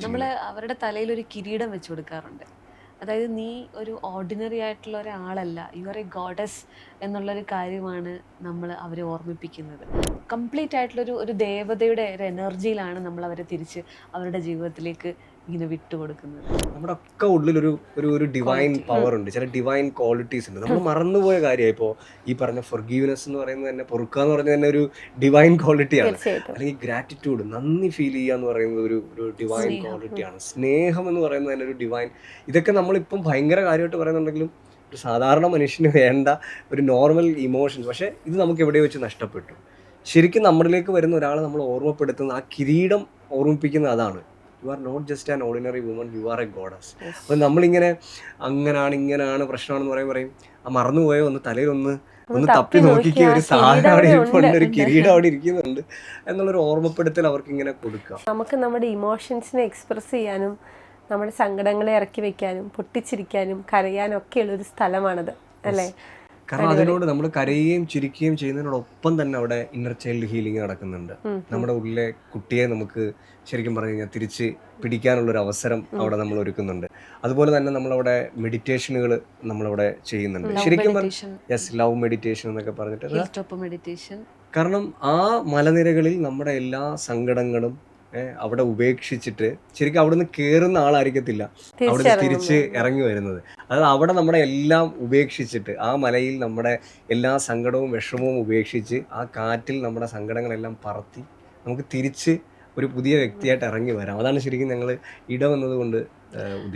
നമ്മൾ അവരുടെ തലയിൽ ഒരു കിരീടം വെച്ച് കൊടുക്കാറുണ്ട്. അതായത് നീ ഒരു ഓർഡിനറി ആയിട്ടുള്ള ഒരാളല്ല, യു ആർ എ ഗോഡസ് എന്നുള്ളൊരു കാര്യമാണ് നമ്മൾ അവരെ ഓർമ്മിപ്പിക്കുന്നത്. കംപ്ലീറ്റ് ആയിട്ടുള്ളൊരു ദേവതയുടെ ഒരു എനർജിയിലാണ് നമ്മൾ അവരെ തിരിച്ച് അവരുടെ ജീവിതത്തിലേക്ക് ഇങ്ങനെ വിട്ടുകൊടുക്കുന്നത്. നമ്മുടെ ഒക്കെ ഉള്ളിലൊരു ഒരു ഒരു ഡിവൈൻ പവർ ഉണ്ട്, ചില ഡിവൈൻ ക്വാളിറ്റീസ് ഉണ്ട്. നമ്മൾ മറന്നുപോയ കാര്യമായി. ഇപ്പോൾ ഈ പറഞ്ഞ ഫൊർഗീവ്നെസ് എന്ന് പറയുന്നത് തന്നെ, പൊറുക്കുക എന്ന് പറയുന്നത് തന്നെ ഒരു ഡിവൈൻ ക്വാളിറ്റിയാണ്. അല്ലെങ്കിൽ ഗ്രാറ്റിറ്റ്യൂഡ്, നന്ദി ഫീൽ ചെയ്യുക എന്ന് പറയുന്നത് ഒരു ഡിവൈൻ ക്വാളിറ്റിയാണ്. സ്നേഹം എന്ന് പറയുന്നത് തന്നെ ഒരു ഡിവൈൻ. ഇതൊക്കെ നമ്മളിപ്പം ഭയങ്കര കാര്യമായിട്ട് പറയുന്നുണ്ടെങ്കിലും ഒരു സാധാരണ മനുഷ്യന് വേണ്ട ഒരു നോർമൽ ഇമോഷൻസ്. പക്ഷേ ഇത് നമുക്ക് എവിടെ വെച്ച് നഷ്ടപ്പെട്ടു. ശരിക്കും നമ്മളിലേക്ക് വരുന്ന ഒരാളെ നമ്മൾ ഓർമ്മപ്പെടുത്തുന്ന ആ കിരീടം ഓർമ്മിപ്പിക്കുന്ന അതാണ്. You are not just an ordinary woman, you are a goddess. അപ്പം നമ്മളിങ്ങനെ അങ്ങനാണ് ഇങ്ങനാണ് പ്രശ്നമാണെന്ന് പറയും ആ മറന്നുപോയോ ഒന്ന് തലയിലൊന്ന് തപ്പി നോക്കിക്കുക, ഒരു സാധനം അവിടെ ഇരിപ്പുണ്ട്, ഒരു കിരീടം അവിടെ ഇരിക്കുന്നുണ്ട് എന്നുള്ളൊരു ഓർമ്മപ്പെടുത്തൽ അവർക്ക് ഇങ്ങനെ കൊടുക്കാം. നമുക്ക് നമ്മുടെ ഇമോഷൻസിനെ എക്സ്പ്രസ് ചെയ്യാനും നമ്മുടെ സങ്കടങ്ങളെ ഇറക്കി വെക്കാനും പൊട്ടിച്ചിരിക്കാനും കരയാനും ഒക്കെ ഉള്ളൊരു സ്ഥലമാണത്, അല്ലേ? കാരണം അതിനോട് നമ്മൾ കരയുകയും ചിരിക്കുകയും ചെയ്യുന്നതിനോടൊപ്പം തന്നെ അവിടെ ഇന്നർ ചൈൽഡ് ഹീലിംഗ് നടക്കുന്നുണ്ട്. നമ്മുടെ ഉള്ളിലെ കുട്ടിയെ നമുക്ക് ശരിക്കും പറഞ്ഞു കഴിഞ്ഞാൽ തിരിച്ച് പിടിക്കാനുള്ളൊരു അവസരം അവിടെ നമ്മൾ ഒരുക്കുന്നുണ്ട്. അതുപോലെ തന്നെ നമ്മളവിടെ മെഡിറ്റേഷനുകൾ നമ്മളവിടെ ചെയ്യുന്നുണ്ട്. ശരിക്കും യെസ്, ലവ് മെഡിറ്റേഷൻ എന്നൊക്കെ പറഞ്ഞിട്ട്. കാരണം ആ മലനിരകളിൽ നമ്മുടെ എല്ലാ സങ്കടങ്ങളും അവിടെ ഉപേക്ഷിച്ചിട്ട് ശരിക്കും അവിടെ നിന്ന് കയറുന്ന ആളായിരിക്കത്തില്ല അവിടെ തിരിച്ച് ഇറങ്ങി വരുന്നത്. അതായത് അവിടെ നമ്മുടെ എല്ലാം ഉപേക്ഷിച്ചിട്ട്, ആ മലയിൽ നമ്മുടെ എല്ലാ സങ്കടവും വിഷമവും ഉപേക്ഷിച്ച് ആ കാറ്റിൽ നമ്മുടെ സങ്കടങ്ങളെല്ലാം പറത്തി നമുക്ക് തിരിച്ച് ഒരു പുതിയ വ്യക്തിയായിട്ട് ഇറങ്ങി വരാം. അതാണ് ശരിക്കും ഞങ്ങൾ ഇടവെന്നതുകൊണ്ട് ഉദ്ദേശിക്കുന്നത്.